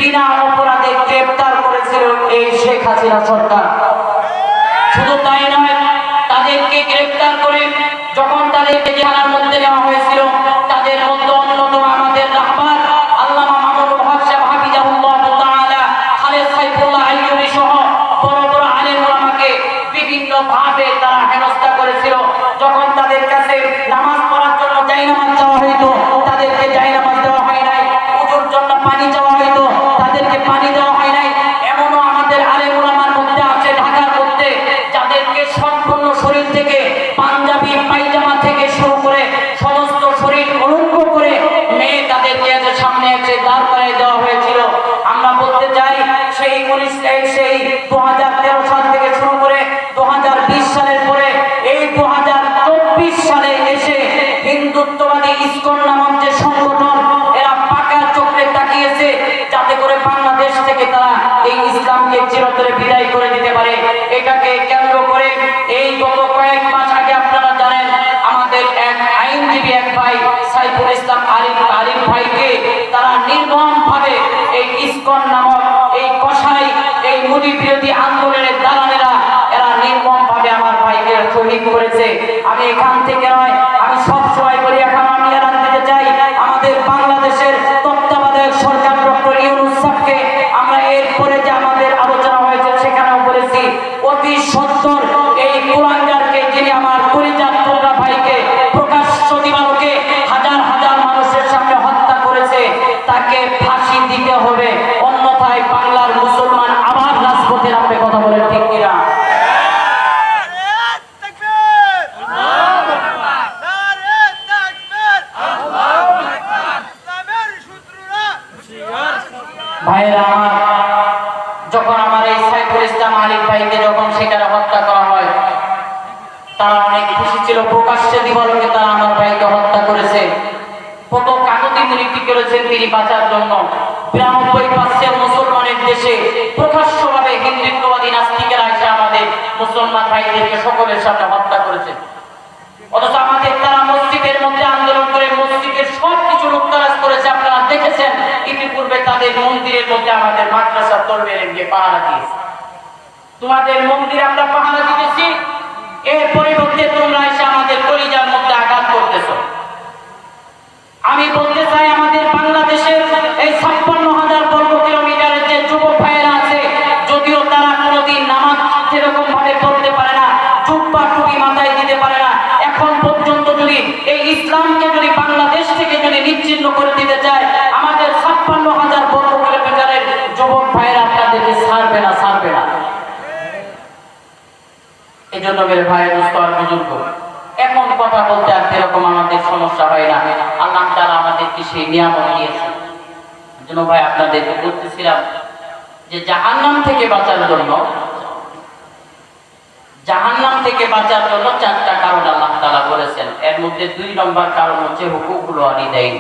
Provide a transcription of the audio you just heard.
বিনা অপরাধে গ্রেফতার করেছিল এই শেখ হাসিনা সরকার। শুধু তাই নয়, তাদেরকে গ্রেফতার করে যখন তাদেরকে জেলখানার মধ্যে নেওয়া হয়েছিল, তাদের মধ্যে অন্যতম আমাদের রাহবার আল্লামা মামুনুল হক সাহেব হাফিজাহুল্লাহ তাআলা, খালেদ সাইফুল্লাহ আইয়ুবী সহ বড় বড় আলেম ওলামাকে বিভিন্ন ভাবে তারা হেনস্থা করেছিল। যখন তাদের কাছে নামাজ পড়ার জন্য জায়নামাজ চাওয়া হইতো, তাদেরকে জায়নামাজ দেওয়া হয় নাই। ওযুর জন্য পানি চাওয়া হইতো, তাদেরকে পানি দেওয়া হয় নাই। এমনও আমাদের আলেম ওলামার মধ্যে আছে ঢাকার মধ্যে, যাদেরকে সম্পূর্ণ শরীর থেকে পাঞ্জাবি পায়জামা থেকে শুরু করে সমস্ত শরীর অলঙ্ঘ করে মেয়ে তাদেরকে সামনে এসে দাঁড় করায় দেওয়া হয়েছিল। আমরা বলতে চাই সেই 2013 সাল থেকে শুরু করে 2020 সালের পরে এই 2024 সালে এসে হিন্দুত্ববাদী ইসকন নামক যে সংগঠন, এরা পাকা চোখে তাকিয়েছে যাতে করে বাংলাদেশ থেকে তারা এই ইসলামকে চিরতরে বিদায় করে দিতে পারে। এটাকে কেন্দ্র করে এই গত কয়েক মাস আগে আপনারা জানেন আমাদের এক আইনজীবী এক ভাই সাইফুল ইসলাম আলিম ভাইকে তারা নির্মমভাবে এই ইসকন নামক এই কসাই এই মোদী বিরোধী আন্দোলনের দালালেরা এরা নির্মমভাবে আমার ভাইকে শহীদ করেছে। আমি এখান থেকে নয়, আমি সব সময় বলি, এখন আমি এলান দিতে চাই আমাদের বাংলাদেশের তত্ত্বাবধায়ক সরকার ডক্টর ইউনূস সাহেবকে। আমরা এরপরে যে আমাদের আলোচনা হয়েছে সেখানেও বলেছি অতি সত্বর এই কুলাঙ্গারকে, যিনি আমার পরিজাত টুকরা ভাইকে প্রকাশ্য দিবালোকে হাজার হাজার মানুষের সামনে হত্যা করেছে, তাকে ফাঁসি দিতে হবে, অন্যথায় বাংলার মুসলমান আবার রাজপথে নামবে। কথা বলেন ঠিক কিনা? ভাইয়েরা আমার, যখন আমার এই সাইফুল ইসলাম আলিম ভাইকে যখন সেখানে হত্যা করা হয়, তারা অনেক খুশি ছিল। প্রকাশ্যে দিবালোকে তারা আমার ভাইকে হত্যা করেছে। কত কাকুতি মিনতি করেছেন তিনি বাঁচার জন্য। 92% মুসলমানের দেশে প্রকাশ্যভাবে হিন্দুত্ববাদী নাস্তিকেরা এসে আমাদের মুসলমান ভাইদেরকে সকলের সামনে হত্যা করেছে। অথচ আমাদের তারা মসজিদের মধ্যে আন্দোলন করে মসজিদের সবকিছু লুটতরাজ করেছে। আপনারা দেখেছেন ইতিপূর্বে তাদের মন্দিরের মধ্যে আমাদের মাদ্রাসার তরবেরে গিয়ে পাহারা দিয়েছে। তোমাদের মন্দিরে আমরা পাহারা দিতেছি, এর পরিবর্তে তোমরা এসে আমাদের কলিজার মধ্যে আঘাত করতেছো। আমি বলতে চাই আমাদের বাংলাদেশের এই 56,000 বর্গ কিলোমিটারের যে যুবক ভাইয়েরা আছে, যদিও তারা কোনোদিন নামাজ সেরকম ভাবে পড়তে পারে না, জুব্বা টুপি মাথায় দিতে পারে না, এখন পর্যন্ত যদি এই ইসলামকে যদি বাংলাদেশ থেকে যদি নিচ্ছিন্ন করে দিতে চায়, আমাদের 56,000 বর্গ কিলোমিটারের যুবক ভাইয়েরা আপনাদেরকে ছাড়বে না। এই জন্য মেরে ভাইয়ের মুস্তফা বুজুর্গ, এখন কথা বলতে আর এরকম আমাদের সমস্যা হয় না। আল্লাহ তাআলা আমাদেরকে সেই নিয়ামত দিয়েছেন। জন্য ভাই আপনাদেরকে বলতেছিলাম যে জাহান্নাম থেকে বাঁচার জন্য 4টা কারণ আল্লাহ তাআলা বলেছেন। এর মধ্যে 2 নম্বর কারণ হচ্ছে হুকুকুল ওয়ালিদাইন।